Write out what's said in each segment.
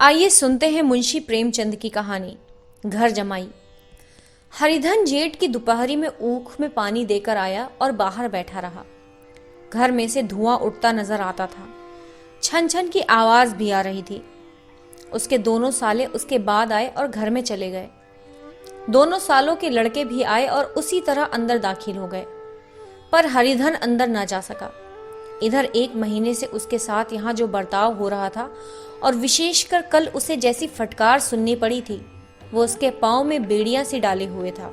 आइए सुनते हैं मुंशी प्रेमचंद की कहानी घर जमाई। हरिधन जेठ की दोपहरी में ऊख में पानी देकर आया और बाहर बैठा रहा। घर में से धुआं उठता नजर आता था। छन छन की आवाज भी आ रही थी। उसके दोनों साले उसके बाद आए और घर में चले गए। दोनों सालों के लड़के भी आए और उसी तरह अंदर दाखिल हो गए, पर हरिधन अंदर ना जा सका। इधर 1 महीने से उसके साथ यहाँ जो बर्ताव हो रहा था, और विशेषकर कल उसे जैसी फटकार सुननी पड़ी थी, वो उसके पांव में बेड़ियां सी डाले हुए था।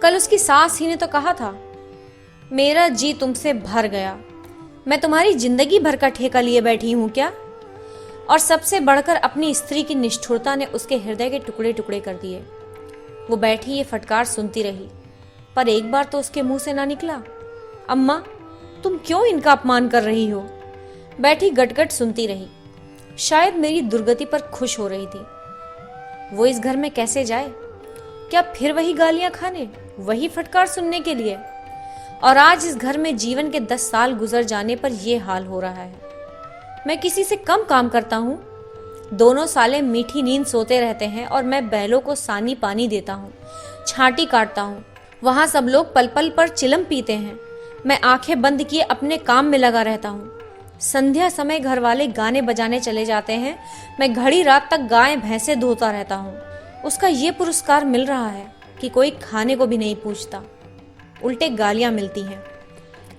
कल उसकी सास ही ने तो कहा था, मेरा जी तुमसे भर गया, मैं तुम्हारी जिंदगी भर का ठेका लिए बैठी हूं क्या। और सबसे बढ़कर अपनी स्त्री की निष्ठुरता ने उसके हृदय के टुकड़े टुकड़े कर दिए। वो बैठी ये फटकार सुनती रही, पर एक बार तो उसके मुंह से ना निकला, अम्मा तुम क्यों इनका अपमान कर रही हो। बैठी गटगट सुनती रही, शायद मेरी दुर्गति पर खुश हो रही थी। वो इस घर में कैसे जाए? क्या फिर वही गालियां खाने, वही फटकार सुनने के लिए? और आज इस घर में जीवन के 10 साल गुजर जाने पर यह हाल हो रहा है। मैं किसी से कम काम करता हूँ? दोनों साले मीठी नींद सोते रहते हैं और मैं बैलों को सानी पानी देता हूँ, छांटी काटता हूँ। वहां सब लोग पल पल पर चिलम पीते हैं, मैं आंखें बंद किए अपने काम में लगा रहता हूँ। संध्या समय घर वाले गाने बजाने चले जाते हैं, मैं घड़ी रात तक गाय भैंसे धोता रहता हूँ। उसका ये पुरस्कार मिल रहा है कि कोई खाने को भी नहीं पूछता, उल्टे गालियां मिलती हैं।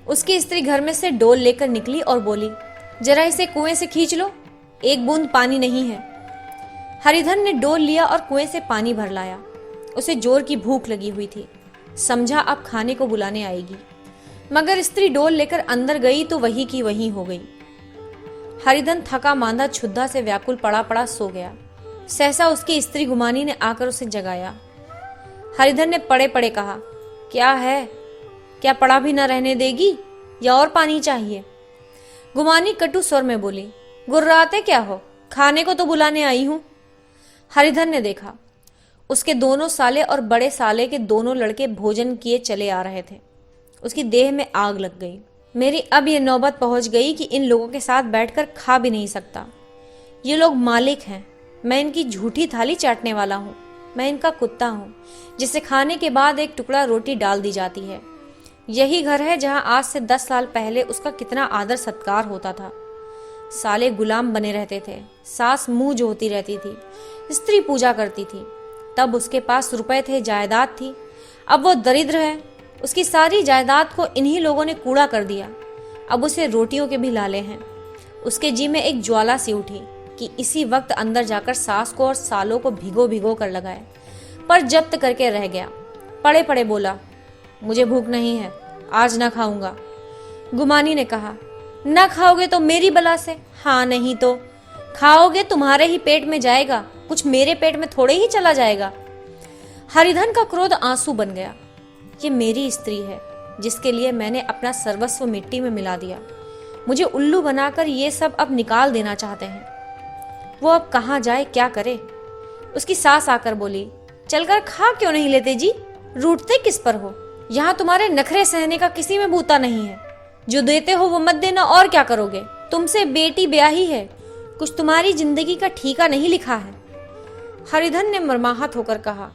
उसकी स्त्री घर में से डोल लेकर निकली और बोली, जरा इसे कुएं से खींच लो, 1 बूंद पानी नहीं है। हरिधन ने डोल लिया और कुएं से पानी भर लाया। उसे जोर की भूख लगी हुई थी, समझा अब खाने को बुलाने आएगी, मगर स्त्री डोल लेकर अंदर गई तो वही की वही हो गई। हरिधन थका मांदा क्षुधा से व्याकुल पड़ा पड़ा सो गया। सहसा उसकी स्त्री गुमानी ने आकर उसे जगाया। हरिधन ने पड़े पड़े कहा, क्या है, क्या पड़ा भी न रहने देगी या और पानी चाहिए? गुमानी कटु स्वर में बोली, गुर्राते क्या हो, खाने को तो बुलाने आई हूं। हरिधन ने देखा, उसके दोनों साले और बड़े साले के दोनों लड़के भोजन किए चले आ रहे थे। उसकी देह में आग लग गई। मेरी अब ये नौबत पहुंच गई कि इन लोगों के साथ बैठकर खा भी नहीं सकता। ये लोग मालिक हैं, मैं इनकी झूठी थाली चाटने वाला हूँ। मैं इनका कुत्ता हूँ, जिसे खाने के बाद एक टुकड़ा रोटी डाल दी जाती है। यही घर है जहाँ आज से 10 साल पहले उसका कितना आदर सत्कार होता था। साले गुलाम बने रहते थे, सास मुंह जोती रहती थी, स्त्री पूजा करती थी। तब उसके पास रुपए थे, जायदाद थी। अब वो दरिद्र है, उसकी सारी जायदाद को इन्हीं लोगों ने कूड़ा कर दिया। अब उसे रोटियों के भी लाले हैं। उसके जी में एक ज्वाला सी उठी कि इसी वक्त अंदर जाकर सास को और सालों को भिगो भिगो कर लगाए, पर जब्त करके रह गया। पड़े पड़े बोला, मुझे भूख नहीं है, आज ना खाऊंगा। गुमानी ने कहा, ना खाओगे तो मेरी बला से, हाँ नहीं तो खाओगे तुम्हारे ही पेट में जाएगा, कुछ मेरे पेट में थोड़े ही चला जाएगा। हरिधन का क्रोध आंसू बन गया। ये मेरी स्त्री है, जिसके लिए मैंने अपना सर्वस्व मिट्टी में मिला दिया। मुझे उल्लू बनाकर ये सब अब निकाल देना चाहते हैं। वो अब कहाँ जाए, क्या करे? उसकी सास आकर बोली, चलकर खा क्यों नहीं लेते जी, रूठते किस पर हो? यहाँ तुम्हारे नखरे सहने का किसी में बूता नहीं है। जो देते हो वो मत देना, और क्या करोगे? तुमसे बेटी ब्याही है, कुछ तुम्हारी जिंदगी का ठीका नहीं लिखा है। हरिधन ने मर्माहत होकर कहा,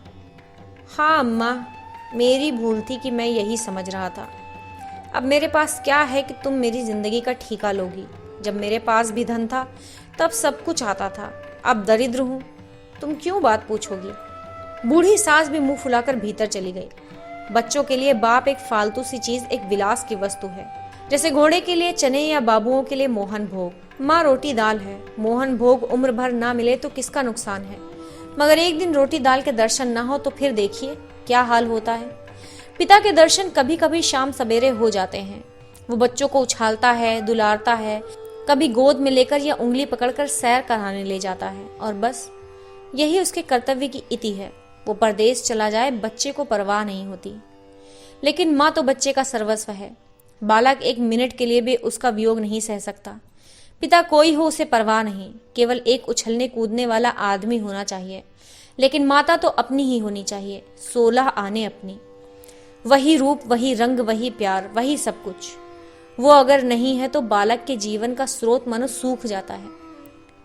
हाँ अम्मा, मेरी भूल थी कि मैं यही समझ रहा था। अब मेरे पास क्या है कि तुम मेरी जिंदगी का ठीका लोगी? जब मेरे पास भी धन था तब सब कुछ आता था, अब दरिद्र हूं, तुम क्यों बात पूछोगी? बूढ़ी सास भी मुंह फुलाकर भीतर चली गई। बच्चों के लिए बाप एक फालतू सी चीज, एक विलास की वस्तु है, जैसे घोड़े के लिए चने या बाबुओं के लिए मोहन भोग। माँ रोटी दाल है, मोहन भोग उम्र भर ना मिले तो किसका नुकसान है, मगर एक दिन रोटी दाल के दर्शन ना हो तो फिर देखिए क्या हाल होता है। पिता के दर्शन कभी कभी शाम सवेरे हो जाते हैं। वो बच्चों को उछालता है, दुलारता है, कभी गोद में लेकर या उंगली पकड़कर सैर कराने ले जाता है, और बस यही उसके कर्तव्य की इति है। वो परदेश चला जाए, बच्चे को परवाह नहीं होती, लेकिन माँ तो बच्चे का सर्वस्व है। बालक 1 मिनट के लिए भी उसका वियोग नहीं सह सकता। पिता कोई हो उसे परवाह नहीं, केवल एक उछलने कूदने वाला आदमी होना चाहिए। लेकिन माता तो अपनी ही होनी चाहिए, 16 आने अपनी। वही रूप, वही रंग, वही प्यार, वही सब कुछ। वो अगर नहीं है तो बालक के जीवन का स्रोत मानो सूख जाता है।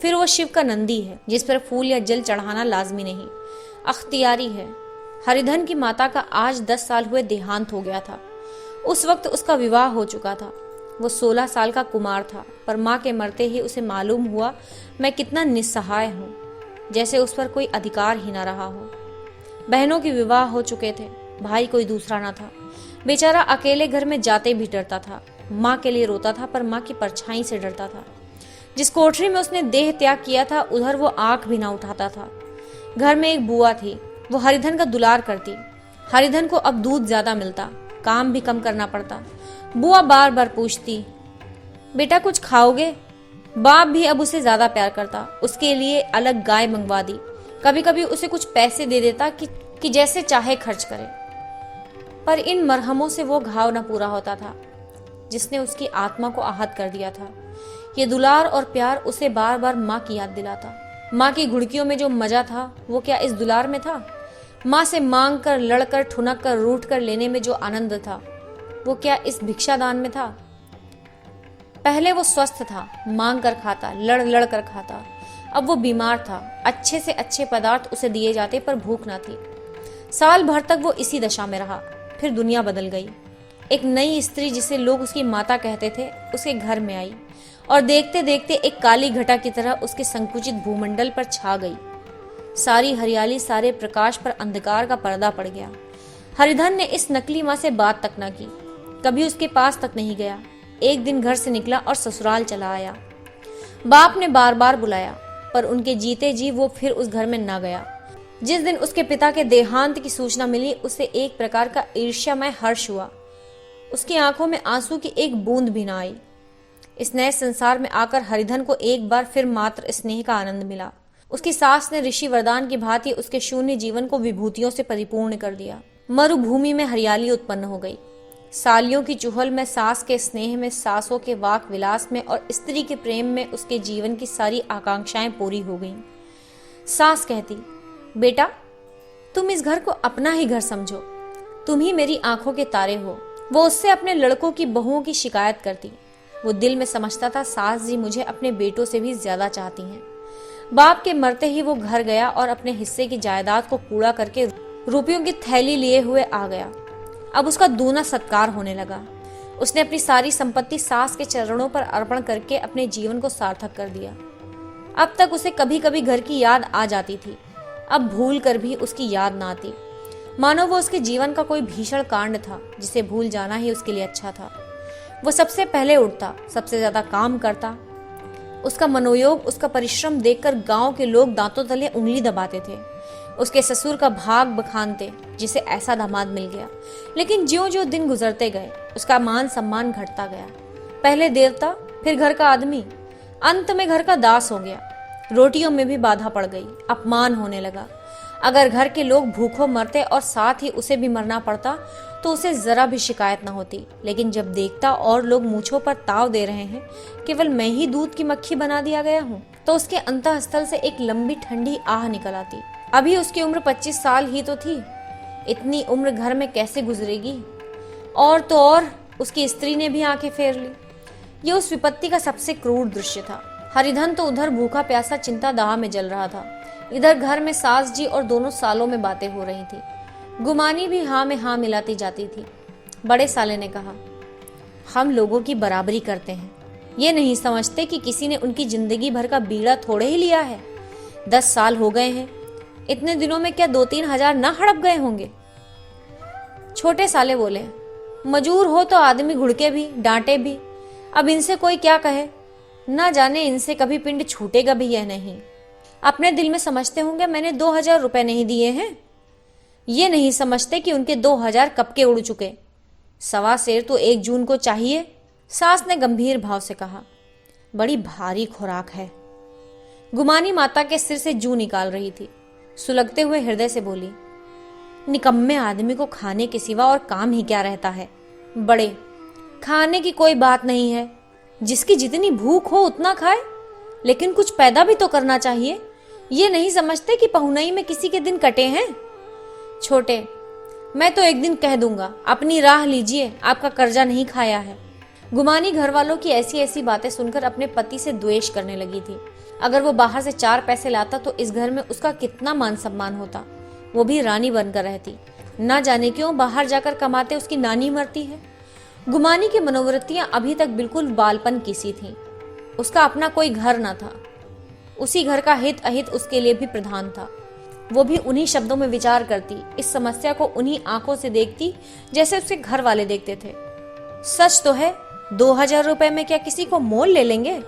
फिर वो शिव का नंदी है जिस पर फूल या जल चढ़ाना लाजमी नहीं, अख्तियारी है। हरिधन की माता का आज 10 साल हुए देहांत हो गया था। उस वक्त उसका विवाह हो चुका था। वो 16 साल का कुमार था, पर माँ के मरते ही उसे मालूम हुआ मैं कितना निस्सहाय हूँ, जैसे उस पर कोई अधिकार ही ना रहा हो। बहनों के विवाह हो चुके थे, भाई कोई दूसरा ना था। बेचारा अकेले घर में जाते भी डरता था। माँ के लिए रोता था, पर माँ की परछाई से डरता था। जिस कोठरी में उसने देह त्याग किया था, उधर वो आंख भी ना उठाता था। घर में एक बुआ थी, वो हरिधन का दुलार करती। हरिधन को अब दूध ज्यादा मिलता, काम भी कम करना पड़ता। बुआ बार बार पूछती, बेटा कुछ खाओगे? बाप भी अब उसे ज्यादा प्यार करता, उसके लिए अलग गाय मंगवा दी। कभी कभी उसे कुछ पैसे दे देता कि जैसे चाहे खर्च करे। पर इन मरहमों से वो घाव न पूरा होता था जिसने उसकी आत्मा को आहत कर दिया था। ये दुलार और प्यार उसे बार बार माँ की याद दिलाता। माँ की घुड़कियों में जो मजा था, वो क्या इस दुलार में था? माँ से मांग कर, लड़कर, ठुनक कर, रूठ कर लेने में जो आनंद था, वो क्या इस भिक्षादान में था? पहले वो स्वस्थ था, मांग कर खाता, लड़ लड़ कर खाता। अब वो बीमार था, अच्छे से अच्छे पदार्थ उसे दिए जाते पर भूख ना थी। साल भर तक वो इसी दशा में रहा। फिर दुनिया बदल गई। एक नई स्त्री, जिसे लोग उसकी माता कहते थे, उसके घर में आई और देखते देखते एक काली घटा की तरह उसके संकुचित भूमंडल पर छा गई। सारी हरियाली, सारे प्रकाश पर अंधकार का पर्दा पड़ गया। हरिधन ने इस नकली माँ से बात तक न की, कभी उसके पास तक नहीं गया। एक दिन घर से निकला और ससुराल चला आया। बाप ने बार बार बुलाया, पर उनके जीते जी वो फिर उस घर में न गया। जिस दिन उसके पिता के देहांत की सूचना मिली, उसे एक प्रकार का ईर्ष्यामय हर्ष हुआ। उसकी आंखों में आंसू की एक बूंद भी न आई। इस नए संसार में आकर हरिधन को एक बार फिर मात्र स्नेह का आनंद मिला। उसकी सास ने ऋषि वरदान की भांति उसके शून्य जीवन को विभूतियों से परिपूर्ण कर दिया। मरुभूमि में हरियाली उत्पन्न हो गई। सालियों की चुहल में, सास के स्नेह में, सासों के वाक विलास में और स्त्री के प्रेम में उसके जीवन की सारी आकांक्षाएं पूरी हो गईं। सास कहती, बेटा तुम इस घर को अपना ही घर समझो, तुम ही मेरी आंखों के तारे हो। वो उससे अपने लड़कों की बहुओं की शिकायत करती। वो दिल में समझता था सास जी मुझे अपने बेटों से भी ज्यादा चाहती हैं। बाप के मरते ही वो घर गया और अपने हिस्से की जायदाद को कूड़ा करके रुपयों की थैली लिए हुए आ गया। अब उसका दूना सत्कार होने लगा। उसने अपनी सारी संपत्ति सास के चरणों पर अर्पण करके अपने जीवन को सार्थक कर दिया। अब तक उसे कभी कभी घर की याद आ जाती थी, अब भूल कर भी उसकी याद ना आती, मानो वो उसके जीवन का कोई भीषण कांड था जिसे भूल जाना ही उसके लिए अच्छा था। वो सबसे पहले उठता, सबसे ज्यादा काम करता। उसका मनोयोग, उसका परिश्रम देखकर गांव के लोग दांतों तले उंगली दबाते थे। उसके ससुर का भाग बखानते, जिसे ऐसा दामाद मिल गया। लेकिन ज्यों-ज्यों दिन गुजरते गए, उसका मान सम्मान घटता गया। पहले देवता, फिर घर का आदमी, अंत में घर का दास हो गया। रोटियों में भी बाधा पड़ गई, अपमान होने लगा। अगर घर के लोग भूखों मरते और साथ ही उसे भी मरना पड़ता तो उसे जरा भी शिकायत न होती। लेकिन जब देखता और लोग मूंछों पर ताव दे रहे हैं, केवल मैं ही दूध की मक्खी बना दिया गया हूँ, तो उसके अंतःस्थल से एक लंबी ठंडी आह निकल आती। अभी उसकी उम्र 25 साल ही तो थी। इतनी उम्र घर में कैसे गुजरेगी? और तो और उसकी स्त्री ने भी आंखें फेर ली। ये उस विपत्ति का सबसे क्रूर दृश्य था। हरिधन तो उधर भूखा प्यासा चिंता दाह में जल रहा था, इधर घर में सास जी और दोनों सालों में बातें हो रही थी। गुमानी भी हाँ में हाँ मिलाती जाती थी। बड़े साले ने कहा, हम लोगों की बराबरी करते हैं, ये नहीं समझते कि किसी ने उनकी जिंदगी भर का बीड़ा थोड़े ही लिया है। 10 साल हो गए हैं, इतने दिनों में क्या 2-3 हजार ना हड़प गए होंगे? छोटे साले बोले, मजूर हो तो आदमी घुड़के भी, डांटे भी, अब इनसे कोई क्या कहे, ना जाने इनसे कभी पिंड छूटेगा भी या नहीं। अपने दिल में समझते होंगे मैंने 2000 रुपए नहीं दिए हैं, ये नहीं समझते कि उनके 2000 कब के उड़ चुके। 1.25 सेर तो 1 जून को चाहिए। सास ने गंभीर भाव से कहा, बड़ी भारी खुराक है। गुमानी माता के सिर से जू निकाल रही थी, सुलगते हुए हृदय से बोली, निकम्मे आदमी को खाने के सिवा और काम ही क्या रहता है। बड़े, खाने की कोई बात नहीं है, जिसकी जितनी भूख हो उतना खाए, लेकिन कुछ पैदा भी तो करना चाहिए। ये नहीं समझते कि पहुनई में किसी के दिन कटे हैं। छोटे, मैं तो एक दिन कह दूंगा, अपनी राह लीजिए, आपका कर्जा नहीं खाया है। गुमानी घर वालों की ऐसी ऐसी बातें सुनकर अपने पति से द्वेष करने लगी थी। अगर वो बाहर से 4 पैसे लाता तो इस घर में उसका कितना मान सम्मान होता। वो भी रानी बनकर रहती। ना जाने क्यों बाहर जाकर कमाते उसकी नानी मरती है। गुमानी की मनोवृत्तियां अभी तक बिल्कुल बालपन की सी थीं। उसका अपना कोई घर न था। उसी घर का हित अहित उसके लिए भी प्रधान था। वो भी उन्हीं शब्दों में विचार करती, इस समस्या को उन्हीं आंखों से देखती जैसे उसके घर वाले देखते थे। सच तो है, 2000 रुपए में क्या किसी को मोल ले लेंगे?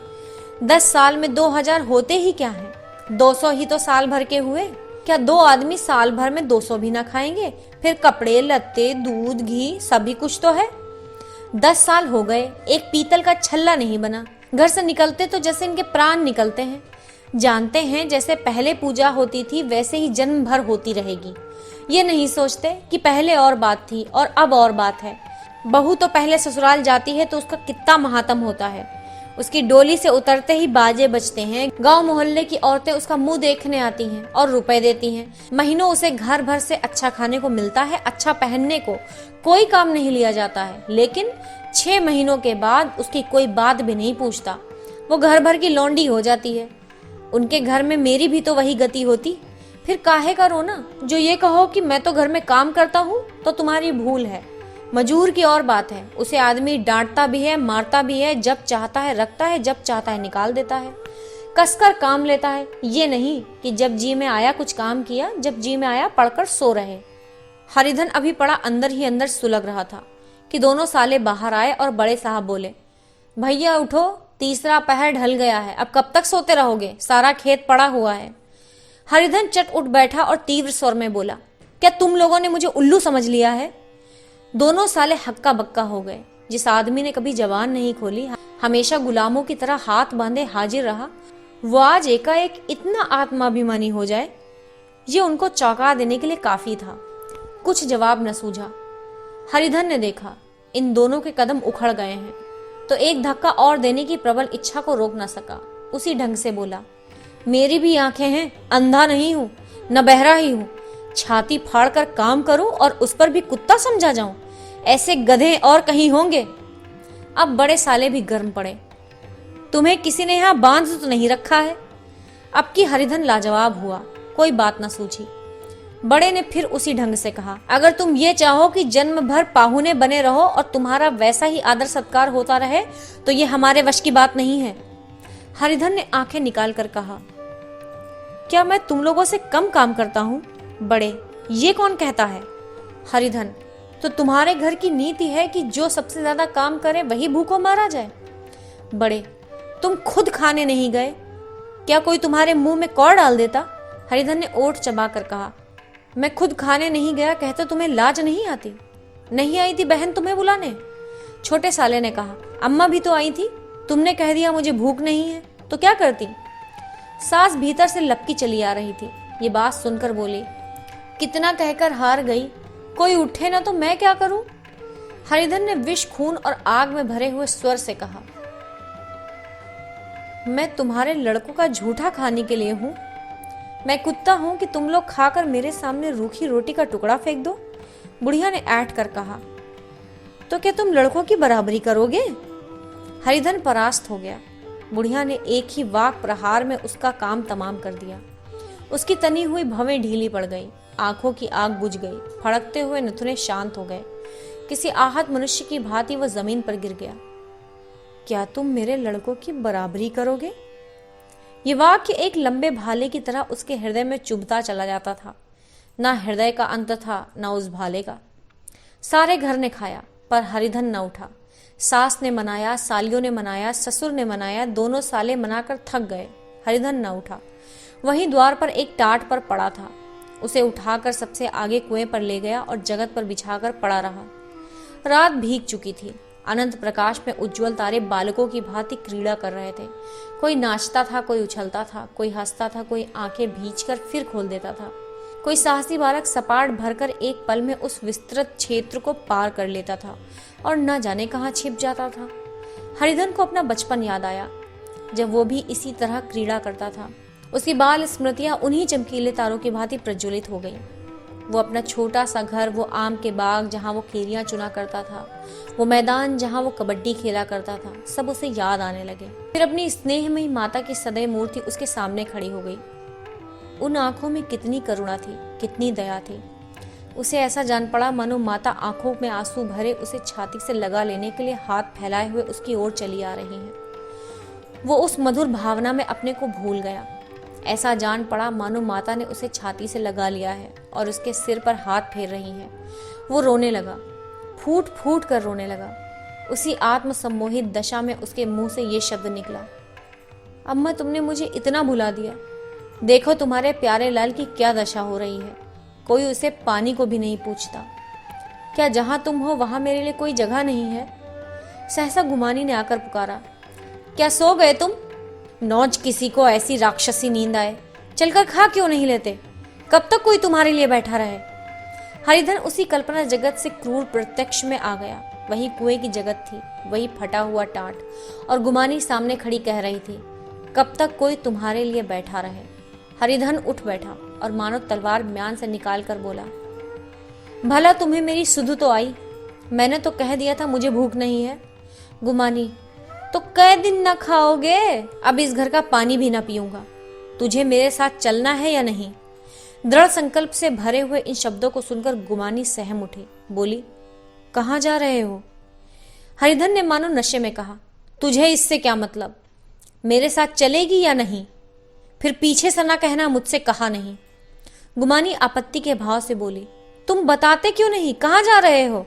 10 साल में 2000 होते ही क्या है? 200 ही तो साल भर के हुए। क्या 2 आदमी साल भर में 200 भी ना खाएंगे? फिर कपड़े लत्ते दूध घी सभी कुछ तो है। 10 साल हो गए, एक पीतल का छल्ला नहीं बना। घर से निकलते तो जैसे इनके प्राण निकलते हैं। जानते हैं जैसे पहले पूजा होती थी वैसे ही जन्म भर होती रहेगी। ये नहीं सोचते कि पहले और बात थी और अब और बात है। बहू तो पहले ससुराल जाती है तो उसका कितना महात्म होता है। उसकी डोली से उतरते ही बाजे बजते हैं। गांव मोहल्ले की औरतें उसका मुंह देखने आती हैं और रुपए देती हैं। महीनों उसे घर भर से अच्छा खाने को मिलता है, अच्छा पहनने को। कोई काम नहीं लिया जाता है, लेकिन 6 महीनों के बाद उसकी कोई बात भी नहीं पूछता। वो घर भर की लौंडी हो जाती है। उनके घर में मेरी भी तो वही गति होती। फिर काहे का रोना? जो ये कहो कि मैं तो घर में काम करता हूँ तो तुम्हारी भूल है। मजूर की और बात है, उसे आदमी डांटता भी है, मारता भी है, जब चाहता है रखता है, जब चाहता है निकाल देता है, कसकर काम लेता है। ये नहीं कि जब जी में आया कुछ काम किया, जब जी में आया पढ़कर सो रहे। हरिधन अभी पड़ा अंदर ही अंदर सुलग रहा था कि दोनों साले बाहर आए और बड़े साहब बोले, भैया उठो, तीसरा पहर ढल गया है, अब कब तक सोते रहोगे? सारा खेत पड़ा हुआ है। हरिधन चट उठ बैठा और तीव्र स्वर में बोला, क्या तुम लोगों ने मुझे उल्लू समझ लिया है? दोनों साले हक्का बक्का हो गए। जिस आदमी ने कभी जबान नहीं खोली, हमेशा गुलामों की तरह हाथ बांधे हाजिर रहा, वो आज एकाएक इतना आत्माभिमानी हो जाए, ये उनको चौंका देने के लिए काफी था। कुछ जवाब न सूझा। हरिधन ने देखा इन दोनों के कदम उखड़ गए हैं, तो एक धक्का और देने की प्रबल इच्छा को रोक न सका। उसी ढंग से बोला, मेरी भी आंखें हैं, अंधा नहीं हूं, न बहरा ही हूं। छाती फाड़ कर काम करूं और उस पर भी कुत्ता समझा जाऊं? ऐसे गधे और कहीं होंगे। अब बड़े साले भी गर्म पड़े। तुम्हें किसी ने यहां बांध तो नहीं रखा है? अब की हरिधन लाजवाब हुआ, कोई बात न सूझी। बड़े ने फिर उसी ढंग से कहा, अगर तुम ये चाहो कि जन्म भर पाहुने बने रहो और तुम्हारा वैसा ही आदर सत्कार होता रहे तो ये हमारे वश की बात नहीं है। हरिधन ने आंखें निकाल कर कहा, क्या मैं तुम लोगों से कम काम करता हूँ? बड़े, ये कौन कहता है? हरिधन, तो तुम्हारे घर की नीति है कि जो सबसे ज्यादा काम करे वही भूखों मारा जाए। बड़े, तुम खुद खाने नहीं गए, क्या कोई तुम्हारे मुंह में कौर डाल देता? हरिधन ने ओठ चबाकर कहा, मैं खुद खाने नहीं गया कहते तुम्हें लाज नहीं आती? नहीं आई थी बहन तुम्हें बुलाने? छोटे साले ने कहा, अम्मा भी तो आई थी, तुमने कह दिया मुझे भूख नहीं है, तो क्या करती? सास भीतर से लपकी चली आ रही थी। ये बात सुनकर बोली, कितना कहकर हार गई, कोई उठे ना तो मैं क्या करूं? हरिधन ने विष खून और आग में भरे हुए स्वर से कहा, मैं तुम्हारे लड़कों का झूठा खाने के लिए हूं? मैं कुत्ता हूं कि तुम लोग खाकर मेरे सामने रूखी रोटी का टुकड़ा फेंक दो? बुढ़िया ने ऐठ कर कहा, तो क्या तुम लड़कों की बराबरी करोगे? हरिधन परास्त हो गया। बुढ़िया ने एक ही वाक प्रहार में उसका काम तमाम कर दिया। उसकी तनी हुई भवें ढीली पड़ गई, आंखों की आग बुझ गई, फड़कते हुए नथुने शांत हो गए। किसी आहत मनुष्य की भांति वह जमीन पर गिर गया। क्या तुम मेरे लड़कों की बराबरी करोगे? ये वाक्य एक लंबे भाले की तरह उसके हृदय में चुभता चला जाता था। ना हृदय का अंत था, ना उस भाले का। सारे घर ने खाया, पर हरिधन न उठा। सास ने मनाया, सालियों ने मनाया, ससुर ने मनाया, दोनों साले मनाकर थक गए। हरिधन न उठा। वहीं द्वार पर एक टाट पर पड़ा था। उसे उठाकर सबसे आगे कुएं पर ले गया और जगत पर बिछाकर पड़ा रहा। रात भीग चुकी थी। अनंत प्रकाश में उज्जवल तारे बालकों की भांति क्रीड़ा कर रहे थे। कोई नाचता था, कोई उछलता था, कोई हंसता था, कोई आंखें भींचकर फिर खोल देता था। कोई साहसी बालक सपाट भरकर एक पल में उस विस्तृत क्षेत्र को पार कर लेता था और न जाने कहाँ छिप जाता था। हरिधन को अपना बचपन याद आया, जब वो भी इसी तरह क्रीड़ा करता था। उसकी बाल स्मृतियां उन्हीं चमकीले तारों की भांति प्रज्वलित हो गईं। वो अपना छोटा सा घर, वो आम के बाग जहाँ वो केरियाँ चुना करता था, वो मैदान जहाँ वो कबड्डी खेला करता था, सब उसे याद आने लगे। फिर अपनी स्नेहमयी माता की सदैव मूर्ति उसके सामने खड़ी हो गई। उन आंखों में कितनी करुणा थी, कितनी दया थी। उसे ऐसा जान पड़ा मानो माता आंखों में आंसू भरे उसे छाती से लगा लेने के लिए हाथ फैलाए हुए उसकी ओर चली आ रही हैं। वो उस मधुर भावना में अपने को भूल गया। ऐसा जान पड़ा मानो माता ने उसे छाती से लगा लिया है और उसके सिर पर हाथ फेर रही हैं। वो रोने लगा, फूट फूट कर रोने लगा। उसी आत्म सम्मोहित दशा में उसके मुंह से ये शब्द निकला, अम्मा तुमने मुझे इतना भुला दिया। देखो तुम्हारे प्यारे लाल की क्या दशा हो रही है। कोई उसे पानी को भी नहीं पूछता। क्या जहां तुम हो वहां मेरे लिए कोई जगह नहीं है? सहसा गुमानी ने आकर पुकारा, क्या सो गए तुम? नौज किसी को ऐसी राक्षसी नींद आए, चलकर खा क्यों नहीं लेते? कब तक कोई तुम्हारे लिए बैठा रहे? हरिधन उसी कल्पना जगत से क्रूर प्रत्यक्ष में आ गया। वही कुएं की जगत थी, वही फटा हुआ टाट, और गुमानी सामने खड़ी कह रही थी, कब तक कोई तुम्हारे लिए बैठा रहे? हरिधन उठ बैठा और मानो तलवार म्यान से निकाल कर बोला, भला तुम्हें मेरी सुध तो आई? मैंने तो कह दिया था मुझे भूख नहीं है। गुमानी, तो कै दिन न खाओगे? अब इस घर का पानी भी न पीऊंगा। तुझे मेरे साथ चलना है या नहीं? दृढ़ संकल्प से भरे हुए इन शब्दों को सुनकर गुमानी सहम उठी, बोली, कहाँ जा रहे हो? हरिधन ने मानो नशे में कहा, तुझे इससे क्या मतलब? मेरे साथ चलेगी या नहीं? फिर पीछे से ना कहना मुझसे कहा नहीं। गुमानी आपत्ति के भाव से बोली, तुम बताते क्यों नहीं? कहाँ जा रहे हो?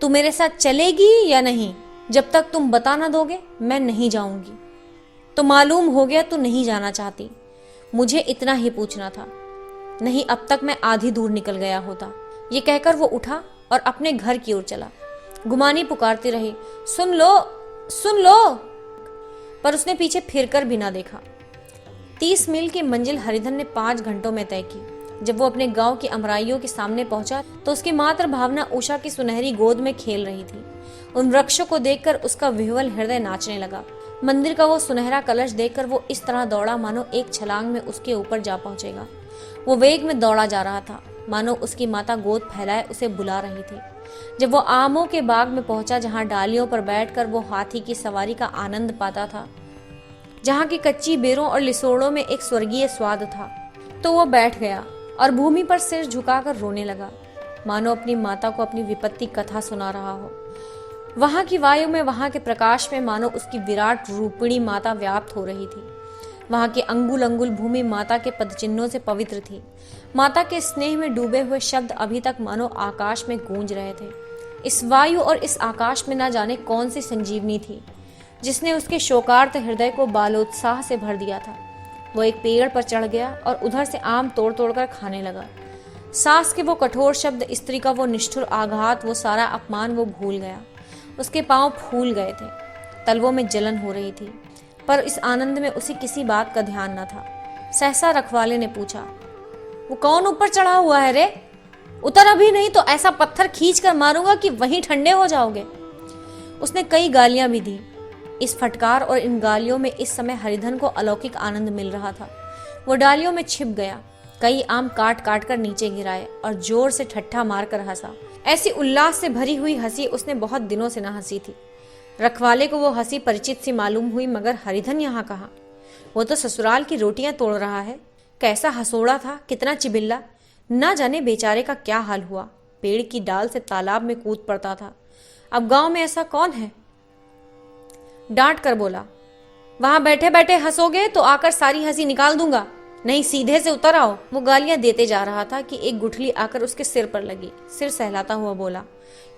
तू मेरे साथ चलेगी या नहीं? जब तक तुम बता ना दोगे मैं नहीं जाऊंगी। तो मालूम हो गया तू नहीं जाना चाहती। मुझे इतना ही पूछना था, नहीं अब तक मैं आधी दूर निकल गया होता। ये कहकर वो उठा और अपने घर की ओर चला। गुमानी पुकारती रही, सुन लो, सुन लो, पर उसने पीछे फिरकर भी ना देखा। 30 मील की मंजिल हरिधन ने 5 घंटों में तय की। जब वो अपने गांव की अमराइयों के सामने पहुंचा तो उसकी मातृ भावना उषा की सुनहरी गोद में खेल रही थी। उन वृक्षों को देखकर उसका विह्वल हृदय नाचने लगा। मंदिर का वो सुनहरा कलश देखकर वो इस तरह दौड़ा मानो एक छलांग में उसके ऊपर जा पहुंचेगा। वो वेग में दौड़ा जा रहा था, मानो उसकी माता गोद फैलाए उसे बुला रही थी। जब वो आमों के बाग में पहुंचा, जहां डालियों पर बैठकर वो हाथी की सवारी का आनंद पाता था, जहां की कच्ची बेरों और लिसोड़ों में एक स्वर्गीय स्वाद था, तो वो बैठ गया और भूमि पर सिर झुकाकर रोने लगा, मानो अपनी माता को अपनी विपत्ति कथा सुना रहा हो। वहां की वायु में, वहां के प्रकाश में मानो उसकी विराट रूपिणी माता व्याप्त हो रही थी। वहां की अंगुल अंगुल भूमि माता के पदचिन्हों से पवित्र थी। माता के स्नेह में डूबे हुए शब्द अभी तक मानो आकाश में गूंज रहे थे। इस वायु और इस आकाश में न जाने कौन सी संजीवनी थी जिसने उसके शोकार्त हृदय को बालोत्साह से भर दिया था। वो एक पेड़ पर चढ़ गया और उधर से आम तोड़ तोड़कर खाने लगा। सास के वो कठोर शब्द, स्त्री का वो निष्ठुर आघात, वो सारा अपमान वो भूल गया। उसके पांव फूल गए थे, तलवों में जलन हो रही थी, पर इस आनंद में उसे किसी बात का ध्यान न था। सहसा रखवाले ने पूछा, वो कौन ऊपर चढ़ा हुआ है रे? उतर अभी, नहीं तो ऐसा पत्थर खींच कर मारूंगा कि वहीं ठंडे हो जाओगे। उसने कई गालियां भी दी। इस फटकार और इन गालियों में इस समय हरिधन को अलौकिक आनंद मिल रहा था। वो डालियों में छिप गया, कई आम काट काट कर नीचे गिराए और जोर से ठट्ठा मारकर हंसा। ऐसी उल्लास से भरी हुई हंसी उसने बहुत दिनों से न हंसी थी। रखवाले को वो हंसी परिचित सी मालूम हुई, मगर हरिधन यहाँ कहाँ? वो तो ससुराल की रोटियां तोड़ रहा है। कैसा हंसोड़ा था, कितना चिबिल्ला! ना जाने बेचारे का क्या हाल हुआ। पेड़ की डाल से तालाब में कूद पड़ता था। अब गांव में ऐसा कौन है? डांट कर बोला, वहां बैठे बैठे हंसोगे तो आकर सारी हंसी निकाल दूंगा, नहीं सीधे से उतर आओ। वो गालियां देते जा रहा था कि एक गुठली आकर उसके सिर पर लगी। सिर सहलाता हुआ बोला,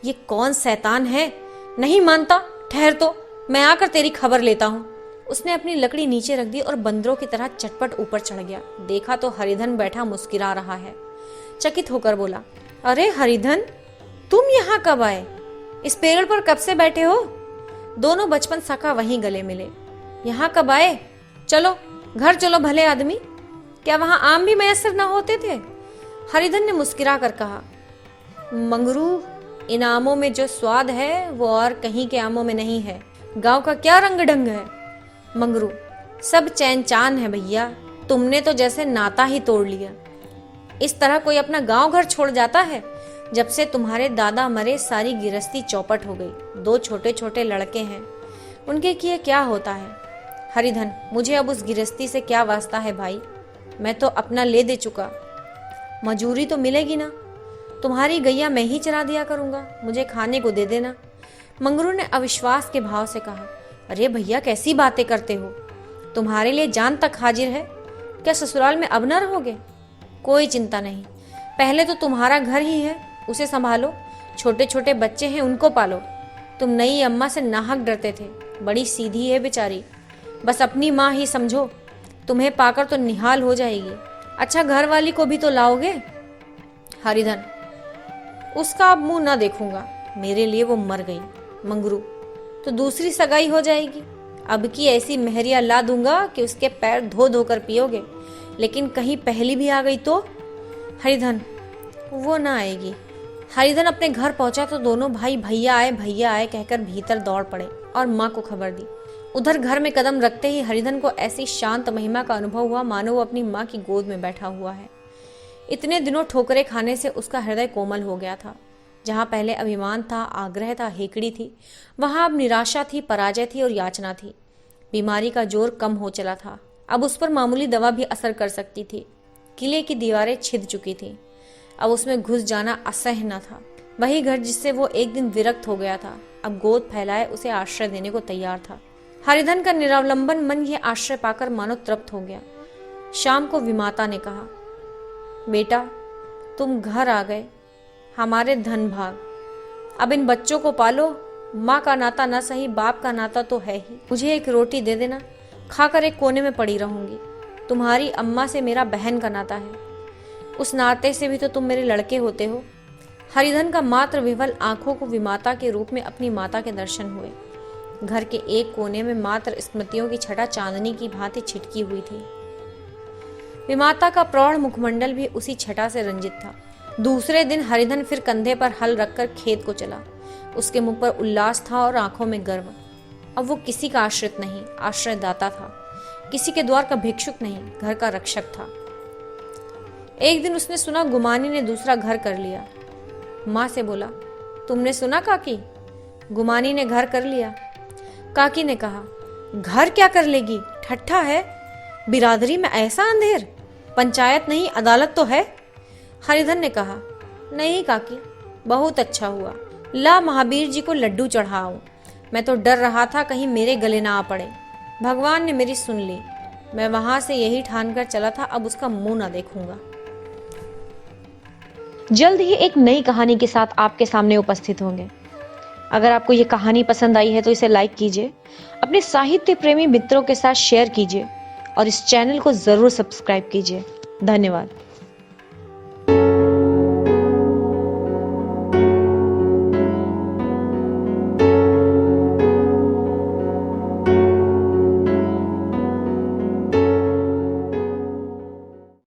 ये कौन शैतान है? नहीं मानता? ठहर तो, मैं आकर तेरी खबर लेता हूँ। उसने अपनी लकड़ी नीचे रख दी और बंदरों की तरह चटपट ऊपर चढ़ गया। देखा तो हरिधन बैठा मुस्कुरा रहा है। चकित होकर बोला, अरे हरिधन, तुम यहाँ कब आए? इस पेड़ पर कब से बैठे हो? दोनों बचपन सखा वहीं गले मिले। यहाँ कब आए? चलो घर चलो भले आदमी। क्या वहां आम भी मैसर न होते थे? हरिधन ने मुस्कुरा कर कहा, मंगरू, इन आमों में जो स्वाद है वो और कहीं के आमों में नहीं है। गांव का क्या रंग ढंग है। मंगरू, सब चैन चान है भैया, तुमने तो जैसे नाता ही तोड़ लिया। इस तरह कोई अपना गांव घर छोड़ जाता है? जब से तुम्हारे दादा मरे सारी गिरस्ती चौपट हो गई। 2 छोटे छोटे लड़के हैं, उनके किए क्या होता है? हरिधन, मुझे अब उस गिरस्ती से क्या वास्ता है भाई? मैं तो अपना ले दे चुका। मजूरी तो मिलेगी ना? तुम्हारी गैया मैं ही चरा दिया करूंगा, मुझे खाने को दे देना। मंगरू ने अविश्वास के भाव से कहा, अरे भैया कैसी बातें करते हो? तुम्हारे लिए जान तक हाजिर है। क्या ससुराल में अब न रहोगे? कोई चिंता नहीं, पहले तो तुम्हारा घर ही है, उसे संभालो। छोटे छोटे बच्चे हैं, उनको पालो। तुम नई अम्मा से नाहक डरते थे, बड़ी सीधी है बेचारी, बस अपनी माँ ही समझो। तुम्हें पाकर तो निहाल हो जाएगी। अच्छा, घर वाली को भी तो लाओगे? हरिधन, उसका अब मुंह ना देखूंगा, मेरे लिए वो मर गई। मंगरू, तो दूसरी सगाई हो जाएगी। अब की ऐसी मेहरिया ला दूंगा कि उसके पैर धो धो कर पियोगे। लेकिन कहीं पहली भी आ गई तो? हरिधन, वो ना आएगी। हरिधन अपने घर पहुंचा तो दोनों भाई भैया आए कहकर भीतर दौड़ पड़े और माँ को खबर दी। उधर घर में कदम रखते ही हरिधन को ऐसी शांत महिमा का अनुभव हुआ मानो वो अपनी माँ की गोद में बैठा हुआ है। इतने दिनों ठोकरे खाने से उसका हृदय कोमल हो गया था। जहाँ पहले अभिमान था, आग्रह था, हेकड़ी थी, वहाँ अब निराशा थी, पराजय थी और याचना थी। बीमारी का जोर कम हो चला था, अब उस पर मामूली दवा भी असर कर सकती थी। किले की दीवारें छिद चुकी थीं, अब उसमें घुस जाना असह्य न था। वही घर जिससे वो एक दिन विरक्त हो गया था, अब गोद फैलाए उसे आश्रय देने को तैयार था। हरिधन का निरावलंबन मन यह आश्रय पाकर मानो तृप्त हो गया। शाम को विमाता ने कहा, बेटा तुम घर आ गए, हमारे धन भाग। अब इन बच्चों को पालो। माँ का नाता न सही, बाप का नाता तो है ही। मुझे एक रोटी दे देना, खाकर एक कोने में पड़ी रहूंगी। तुम्हारी अम्मा से मेरा बहन का नाता है, उस नाते से भी तो तुम मेरे लड़के होते हो। हरिधन का मात्र विवल आंखों को विमाता के रूप में अपनी माता के दर्शन हुए। घर के एक कोने में मात्र स्मृतियों की छटा चांदनी की भांति छिटकी हुई थी। विमाता का प्रौढ़ मुखमंडल भी उसी छटा से रंजित था। दूसरे दिन हरिधन फिर कंधे पर हल रखकर खेत को चला। उसके मुख पर उल्लास था और आंखों में गर्व। अब वो किसी का आश्रित नहीं, आश्रयदाता था। किसी के द्वार का भिक्षुक नहीं, घर का रक्षक था। एक दिन उसने सुना गुमानी ने दूसरा घर कर लिया। माँ से बोला, तुमने सुना काकी? गुमानी ने घर कर लिया। काकी ने कहा, घर क्या कर लेगी, ठट्ठा है। बिरादरी में ऐसा अंधेर, पंचायत नहीं अदालत तो है। हरिधन ने कहा, नहीं काकी, बहुत अच्छा हुआ। ला महावीर जी को लड्डू चढ़ाऊं। मैं तो डर रहा था कहीं मेरे गले ना आ पड़े। भगवान ने मेरी सुन ली। मैं वहां से यही ठान कर चला था, अब उसका मुंह ना देखूंगा। जल्द ही एक नई कहानी के साथ आपके सामने उपस्थित होंगे। अगर आपको ये कहानी पसंद आई है तो इसे लाइक कीजिए, अपने साहित्य प्रेमी मित्रों के साथ शेयर कीजिए और इस चैनल को जरूर सब्सक्राइब कीजिए। धन्यवाद।